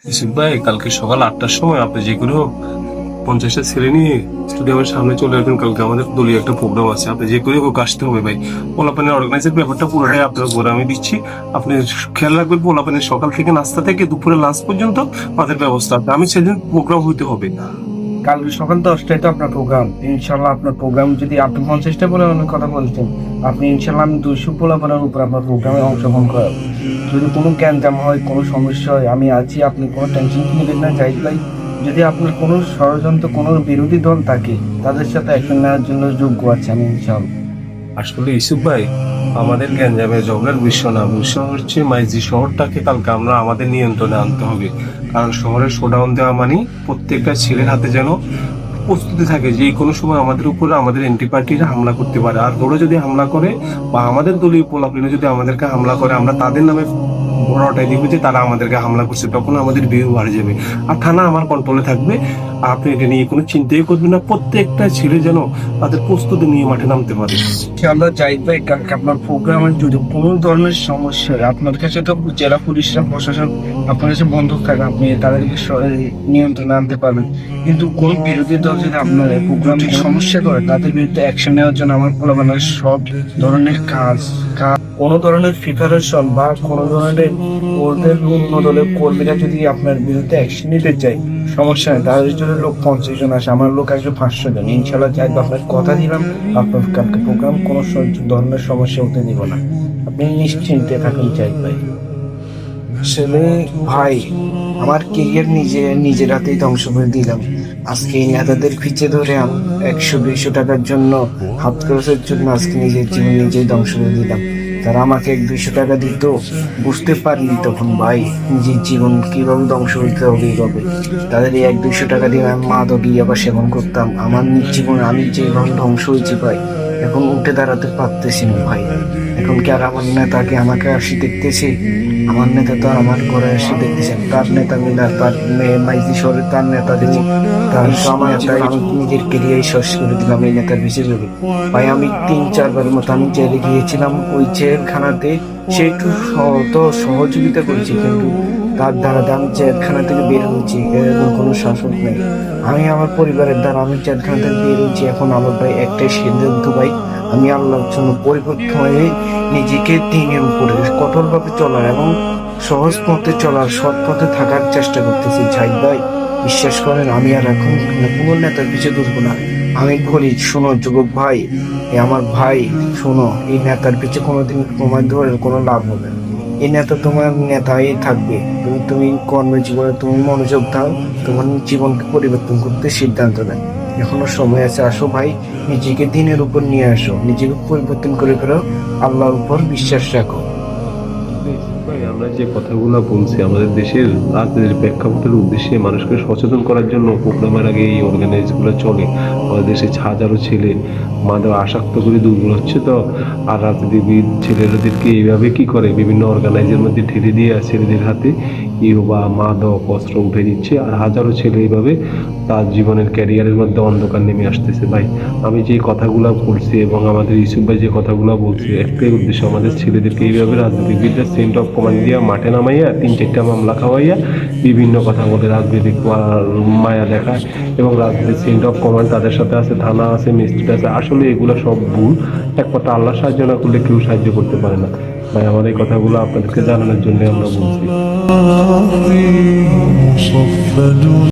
ইউসুফ ভাই, কালকে সকাল 8টার সময় আপনি যে কোনো 50টা ছেলে নিয়ে স্টেডিয়ামের সামনে চলে আসবেন। কালকে আমাদের দলীয় একটা প্রোগ্রাম আছে, আপনি যে করে হোক আসতে হবে ভাই। পোলাপানের অর্গানাইজের ব্যাপারটা পুরোটাই আপনার উপর আমি দিচ্ছি। আপনি খেয়াল রাখবেন পোলাপানের সকাল থেকে নাস্তা থেকে দুপুরে লাঞ্চ পর্যন্ত আমাদের ব্যবস্থা আছে। আমি সেদিন প্রোগ্রাম হইতে হবে। কালকে সকাল 10টায় তো আপনার প্রোগ্রাম। ইনশাল্লাহ আপনার প্রোগ্রাম যদি আপনি 50টা বলে অনেক কথা বলছেন, আপনি ইনশাল্লাহ আমি 200 পোলাপানের উপর আপনার প্রোগ্রামে অংশগ্রহণ করাবো। যদি কোনো গ্যাঞ্জাম হয়, কোনো সমস্যা হয়, আমি আছি, আপনি কোনো টেনশন নেবেন না জাহিদ ভাই। যদি আপনার কোনো ষড়যন্ত্র, কোনো বিরোধী দল থাকে, তাদের সাথে অ্যাকশন নেওয়ার জন্য যোগ্য আছে আমি ইনশাল্লাহ। আসলে ইউসুফ ভাই, আমাদের গ্যাঞ্জামে ঝগড়ার বিষয় না, বিষয় হচ্ছে মাইজি শহরটাকে কালকে আমরা আমাদের নিয়ন্ত্রণে আনতে হবে। কারণ শহরে শোডাউন দেওয়া মানে প্রত্যেকটা ছেলের হাতে যেন প্রস্তুতি থাকে যে কোনো সময় আমাদের উপরে আমাদের এন্টি পার্টিরা হামলা করতে পারে। আর ওরা যদি হামলা করে বা আমাদের দলীয় পোলাপিনে যদি আমাদেরকে হামলা করে, আমরা তাদের নামে বড়টাই দেখবে যে তারা আমাদেরকে হামলা করছে, তখন আমাদের ভিউ বাড়ে যাবে। আর থানা আমার কন্ট্রোলে থাকবে। আপনি এটা নিয়ে কোনো চিন্তাই করবেন না, প্রত্যেকটা ছেলে যেন তাদের প্রস্তুতি নিয়ে মাঠে নামতে পারে। ইনশাআল্লাহ জাহিদ ভাই, কালকে আপনার প্রোগ্রামে যদি কোনো ধরনের সমস্যা হয়, আপনার কাছে তো জেলা পুলিশরা, প্রশাসন আপনার কাছে বন্ধুক থাকে, আপনি তাদেরকে নিয়ন্ত্রণে আনতে পারবেন। কিন্তু কোন বিরোধী দল যদি আপনার প্রোগ্রামে সমস্যা করে, তাদের বিরুদ্ধে অ্যাকশন নেওয়ার জন্য আমার পোলাপানের সব ধরনের কাজ কোনো ধরনের প্রিপারেশন বা কোনো ধরনের ওদের অন্য দলের কর্মীরা যদি আপনার বিরুদ্ধে অ্যাকশন নিতে চায়, সমস্যা নেই। তাদের জন্য লোক 50 জন আসে, আমার লোক আসবে 500 জন। ইনশাল্লাহ জাহিদ, আপনার কথা দিলাম, আপনার কালকে প্রোগ্রাম কোনো ধরনের সমস্যা হতে দিব না। আপনি নিশ্চিন্তে থাকুন জাহিদ ভাই। আসলে ভাই, আমার কেরিয়ার নিজের হাতেই ধ্বংস করে দিলাম। আজকে এই নেতাদের পিছে ধরে আমি 100-200 টাকার জন্য, হাত খরচের জন্য আজকে নিজের জীবন নিজেই ধ্বংস করে দিলাম। তারা আমাকে 100-200 টাকা দিত, বুঝতে পারিনি তখন ভাই নিজের জীবন কিভাবে ধ্বংস হইতে হবে এইভাবে। তাদের এই 100-200 টাকা দিয়ে আমি মাদক আবার সেবন করতাম। আমার জীবনে আমি যেভাবে ধ্বংস হয়েছি ভাই, এখন উঠে দাঁড়াতে পারতেছি না ভাই। এখন কি আর আমার নেতাকে আমাকে আসি দেখতেছি? আমার নেতা তো আমার ঘরে এসে দেখতেছেন, তার নেতা মিলা, তার মেয়ে মাইজি শহরে তার নেতা দিল, তার সময় তাই আমি নিজের কেরিয়ার শেষ করে দিলাম এই নেতার পিছিয়ে যাবে। ভাই আমি 3-4বারের মতো আমি জেলে গিয়েছিলাম, ওই জেলখানাতে সে একটু সহযোগিতা করেছে, কিন্তু তার দ্বারা আমি জেলখানা থেকে বের হয়েছি, এরকম কোনো শাসক নেই। আমি আমার পরিবারের দ্বারা আমি জেলখানা থেকে বের হয়েছি। এখন আমার ভাই একটাই সিদ্ধান্ত ভাই, আমি আল্লাহর জন্য পরিবর্তন হয়ে নিজেকে দিনের উপরে কঠোরভাবে চলার এবং সহজ পথে চলার, সৎ পথে থাকার চেষ্টা করতেছি জাহিদ ভাই। বিশ্বাস করেন, আমি আর এখন কোনো নেতার পিছিয়ে ঘুরবো না। আমি বলি, শোনো যুবক ভাই, এ আমার ভাই, শোনো, এই নেতার পিছিয়ে কোনোদিন তোমার ধরে কোনো লাভ হবে না। এই নেতা তোমার নেতাই থাকবে। তুমি কর্মজীবনে তুমি মনোযোগ দাও, তোমার জীবনকে পরিবর্তন করতে সিদ্ধান্ত নেয়। এখনো সময় আছে, আসো ভাই, নিজেকে দিনের উপর নিয়ে আসো, নিজেকে পরিবর্তন করে ফেলো, আল্লাহর উপর বিশ্বাস রাখো। ভাই, আমরা যে কথাগুলো বলছি আমাদের দেশের রাজনীতির প্রেক্ষাপটের উদ্দেশ্যে মানুষকে সচেতন করার জন্য প্রোগ্রামের আগে এই অর্গানাইজগুলো চলে। আমাদের দেশে হাজারো ছেলে মাদক আসক্ত করে দুর্বল হচ্ছে তো, আর রাজনীতিবিদ ছেলেদেরকে এইভাবে কি করে বিভিন্ন অর্গানাইজের মধ্যে ঠেলে দিয়ে ছেলেদের হাতে বা মাদক অস্ত্র উঠে দিচ্ছে, আর হাজারো ছেলে এইভাবে তার জীবনের ক্যারিয়ারের মধ্যে অন্ধকার নেমে আসতেছে। ভাই, আমি যে কথাগুলো বলছি এবং আমাদের ইউসুফ ভাই যে কথাগুলো বলছে, একটাই উদ্দেশ্য, আমাদের ছেলেদেরকে এইভাবে রাজনীতিবিদরা সেন্ট অফ কমান্ড দিয়া মাঠে নামাইয়া 3-4টা মামলা খাওয়াইয়া বিভিন্ন কথা বলে রাজনৈতিক মায়া দেখায়, এবং রাজনীতির সেন্ট অফ কমান্ড তাদের সাথে আছে, থানা আছে, ম্যাজিস্ট্রেট আছে। আসলে এগুলো সব ভুল। এক কথা, আল্লাহ সাহায্য না করলে কেউ সাহায্য করতে পারে না। ভাই, আমার এই কথাগুলো আপনাদেরকে জানানোর জন্য আমরা বলছি।